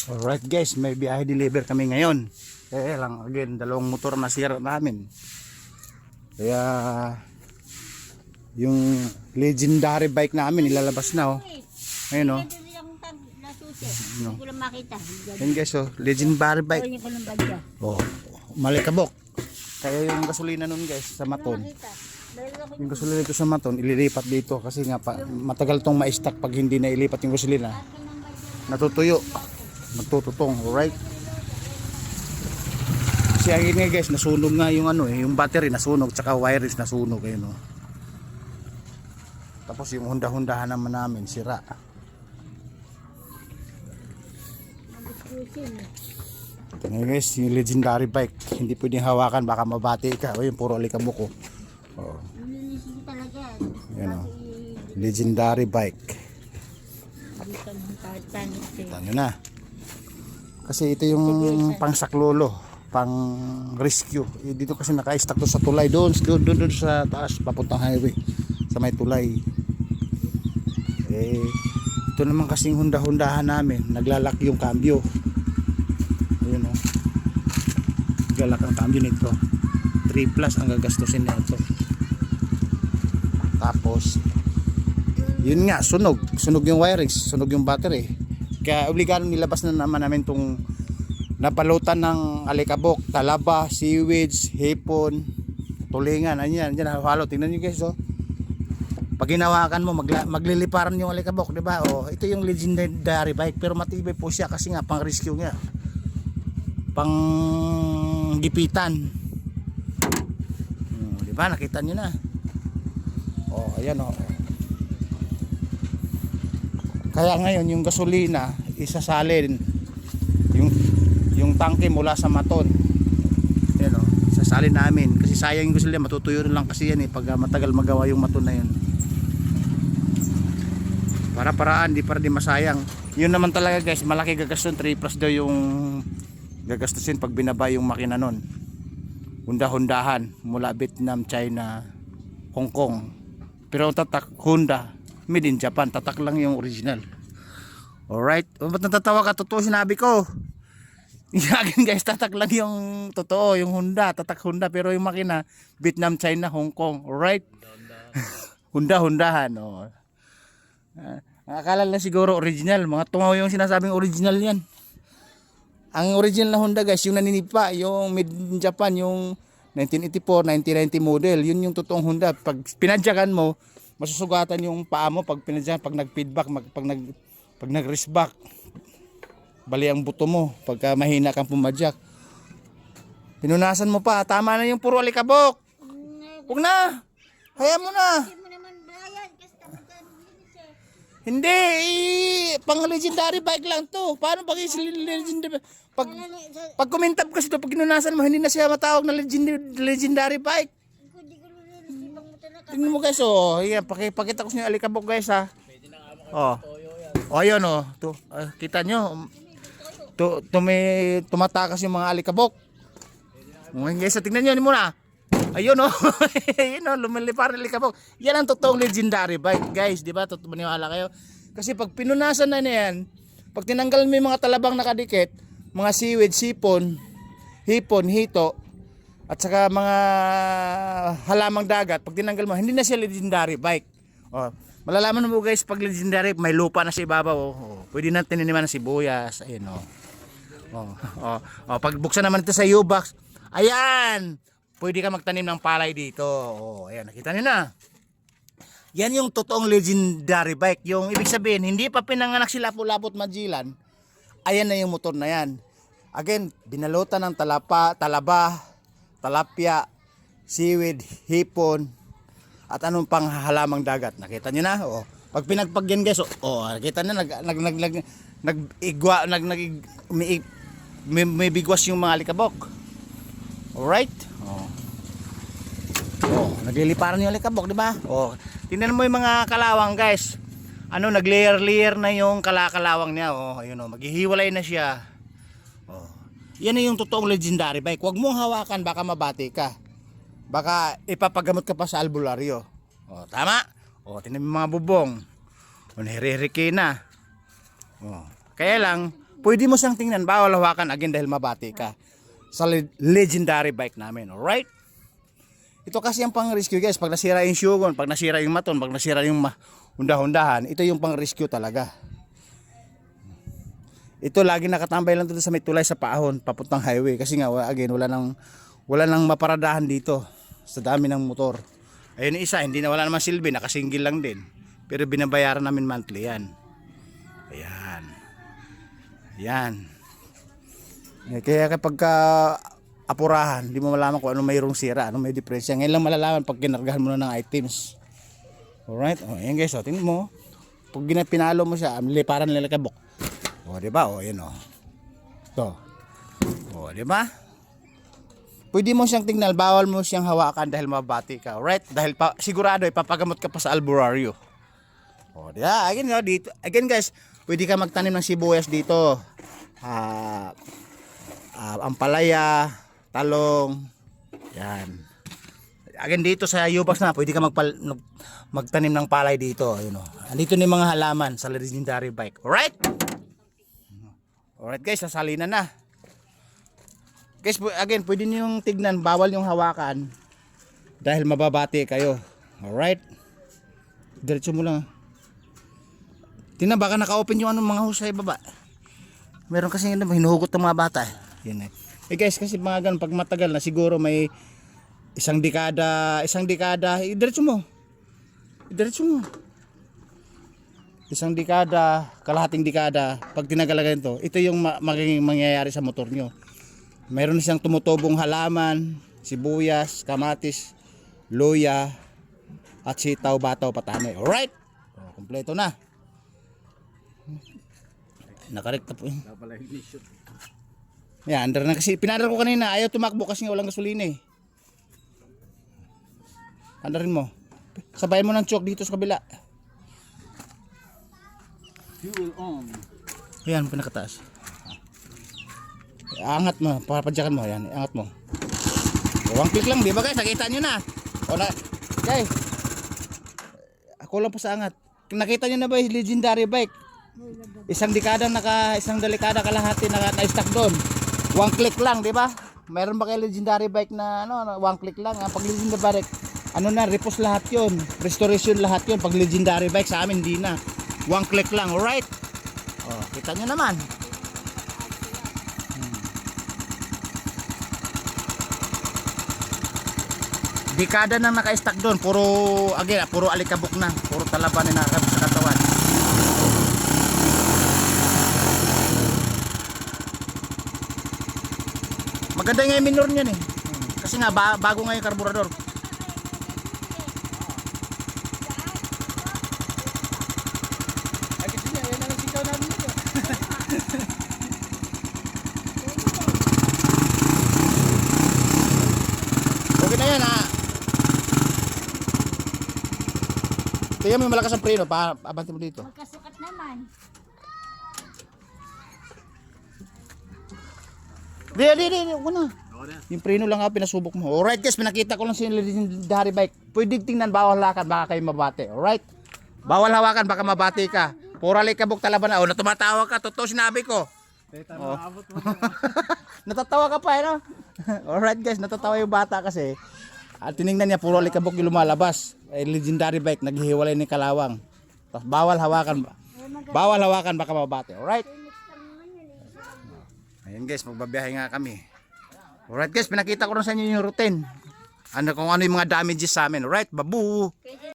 Alright guys, may biyahe deliver kami ngayon. Kaya lang, again, dalawang motor na sira namin. Kaya yung legendary bike namin ilalabas na oh. Ayun oh. Hindi ko lang makita. Ayun guys oh, legendary bike. Ayun ko lang badya. Oh, malikabok. Kaya yung gasolina nun guys sa Maton. Yung gasolina dito sa Maton, ililipat dito kasi nga matagal tong ma-stack pag hindi na ilipat yung gasolina. Natutuyo. Magtututong, alright. Kasi ayun nga guys, nasunog nga yung ano yung battery nasunog, tsaka wire is nasunog ayun oh. Tapos yung Honda-Hondahan naman namin sira. Ngayon guys, yung legendary bike, hindi pwedeng hawakan baka mabati ka. O yun, puro alikabok oh. Oh. Yan oh. Legendary bike. Kita nyo na. Kasi ito yung pang saklolo, pang rescue. Dito kasi naka-stack to sa tulay doon sa taas papuntang highway sa may tulay. Ito naman kasing Honda-Hondahan namin, naglalak yung cambio. Ayun oh. Naglalak ang cambio nito. 3 plus ang gagastusin nito. Tapos yun nga, sunog yung wiring, sunog yung battery. Kaya obligado nilabas na naman namin tong napalutan ng alikabok, talaba, seaweeds, hipon, tulingan. Ayan, halo. Tingnan nyo guys oh. Pag hinawakan mo, magliliparan yung alikabok, di ba? Oh, ito yung legendary bike pero matibay po siya kasi nga pang rescue nga. Pang gipitan. Di ba? Nakita nyo na. Oh, ayan oh. Kaya ngayon yung gasolina isasalin yung tangke mula sa Maton. Yan oh, sasalin namin kasi sayang yung gasolina, matutuyo lang kasi yan pag matagal magawa yung Maton na yun. Para-paraan, di para di masayang. Yun naman talaga guys, malaki gagastos, 3 plus daw yung gagastusin pag binaba yung makina nun. Honda-Hondahan mula Vietnam, China, Hong Kong. Pero tatak Honda made in Japan, tatak lang yung original. Alright, ba't natatawa ka? Totoo sinabi ko. Akin guys, tatak lang yung totoo, yung Honda, tatak Honda. Pero yung makina, Vietnam, China, Hong Kong. Alright? Honda-Hondahan. Oh. Akala lang siguro original. Mga tungaw yung sinasabing original yan. Ang original na Honda guys, yung naninipa, yung made in Japan, yung 1984, 1990 model. Yun yung totoong Honda. Pag pinadyakan mo, masusugatan yung paa mo pag pinadyan, pag nag-feedback, pag nag-race back, bali ang buto mo pagka mahina kang pumadyak. Pinunasan mo pa, tama na yung puro alikabok. Huwag na, hayaan mo na. Hindi, pang legendary bike lang to. Paano pag legendary pag kumintab kasi to, pag pinunasan mo, hindi na siya matawag na legendary bike. Tingnan mo guys oh, yan, pakita ko sa inyo alikabok guys ha. Oh. Oh ayun oh, kita nyo. May tumatakas yung mga alikabok. Ngayon guys, tingnan nyo muna. Ayun oh. Ayun oh, lumilipar ng alikabok. Yan ang totoong legendary bike guys, di ba? Totoo maniwala kayo. Kasi pag pinunasan na yan, pag tinanggal mo yung mga talabang nakadikit, mga seaweed, sipon, hipon, hito, at saka mga halamang dagat, pag tinanggal mo, hindi na siya legendary bike. Oh, malalaman mo guys, pag legendary, may lupa na sa ibabaw. Oh, pwede na tinaniman ng sibuyas. Ayun oh. Pag buksan naman ito sa U-box, ayan, pwede ka magtanim ng palay dito. Oh, ayan, nakita niyo na. Yan yung totoong legendary bike. Yung ibig sabihin, hindi pa pinanganak si Lapu-Laput Magellan, ayan na yung motor na yan. Again, binalutan ng talaba, talapia, seaweed, hipon, at anong pang halamang dagat. Nakita nyo na? Oh. Pag pinagpagyan guys, nakita na may bigwas yung mga alikabok. Alright? Nagliliparan yung alikabok, di ba? Tingnan mo yung mga kalawang guys. Nag-layer na yung kalawang niya. Ayun maghihiwalay na siya. Yan na yung totoong legendary bike. Huwag mong hawakan, baka mabati ka. Baka ipapagamot ka pa sa albularyo. Tama? Tingnan mo mga bubong. Nahirihiriki na. Kaya lang, pwede mo siyang tingnan, bawal hawakan again dahil mabati ka. Sa legendary bike namin, alright? Ito kasi ang pang-rescue guys, pag nasira yung shogun, pag nasira yung maton, pag nasira yung hundah-hundahan, ito yung pang-rescue talaga. Ito lagi nakatambay lang dito sa may tulay sa paahon, papuntang highway. Kasi nga, again, wala nang maparadahan dito sa dami ng motor. Ayun isa, hindi na wala naman silbi, nakasinggil lang din. Pero binabayaran namin monthly yan. Ayan. Yan. Kaya kapag apurahan, hindi mo malaman kung ano mayroong sira, ano may diferensya. Ngayon lang malalaman pag kinargahan mo na ng items. Alright? O, ayan guys, tingnan mo. Pag pinalo mo siya, liparan nila kabok. O, diba? O, yun o. Ito. O, diba? Pwede mo siyang tingnan, bawal mo siyang hawakan dahil mabati ka. Alright? Dahil sigurado, ipapagamot ka pa sa albularyo. O, diba? Again, dito. Again guys, pwede ka magtanim ng sibuyas dito. Ampalaya, talong. Yan. Again, dito sa Yubax na, pwede ka magtanim ng palay dito. Ayun o. Andito na yung mga halaman sa legendary bike. Alright? Alright guys, sasalinan na. Guys, again, pwede nyo yung tignan, bawal yung hawakan dahil mababati kayo. Alright? Diretso mo lang. Tingnan, baka naka-open yung mga husay baba. Meron kasi hinuhugot ng mga bata. Yan eh. Guys, kasi mga ganun, pag matagal na siguro may isang dekada, diretso mo. Isang dekada, kalahating dekada, pag tinagalagan ito, ito yung magiging mangyayari sa motor nyo. Meron siyang tumutubong halaman, sibuyas, kamatis, luya, at sitaw, bataw, patane. Alright? Kompleto na. Nakarekta po yun. Yan, under na kasi. Pinadar ko kanina, ayaw tumakbo kasi walang gasolina eh. Andarin mo. Sabayan mo ng choke dito sa kabila. Fuel on. Yan, pinakataas. Angat mo, papadyakan mo. Yan, angat mo. One click lang, di ba guys? Nakita nyo na. O na, guys. Ako lang po sa angat. Nakita nyo na ba yung legendary bike? Isang dekada kalahati na-stack doon. One click lang, di ba? Mayroon ba kayo legendary bike na one click lang? Pag legendary bike, repos lahat 'yon. Restoration lahat 'yon. Pag legendary bike sa amin hindi na. One click lang, alright? Oh, kita nyo naman. Dekada nang naka-stack doon, puro alikabok na, puro talaban na nakakabit sa katawan. Maganda nga yung minor niyan eh. Kasi nga bago nga yung karburador. Ay kasi niya, yan ang sikaw namin ito. Okay na yan ha. Tingnan mo yung malakas ang preno, abante mo dito. Magkasukat naman. Di, huwag na. Yung preno lang ako pinasubok mo. Alright guys, pinakita ko lang sa legendary bike. Pwede tingnan, bawal hawakan, baka kayo mabate. Alright? Bawal hawakan, baka mabate ka. Pura likabok talaban na. O, tumatawa ka, totoo sinabi ko. Teta, Oh. maabot mo. Natatawa ka pa, no? Alright guys, natatawa yung bata kasi. At tinignan niya, puro alikabok yung lumalabas. Legendary bike, naghihiwalay ni kalawang. Tapos bawal hawakan, baka mabate. Alright? Ayan guys, magbabiyahe nga kami. Alright guys, pinakita ko na sa inyo yung routine. Kung ano yung mga damages sa amin. Alright, babu!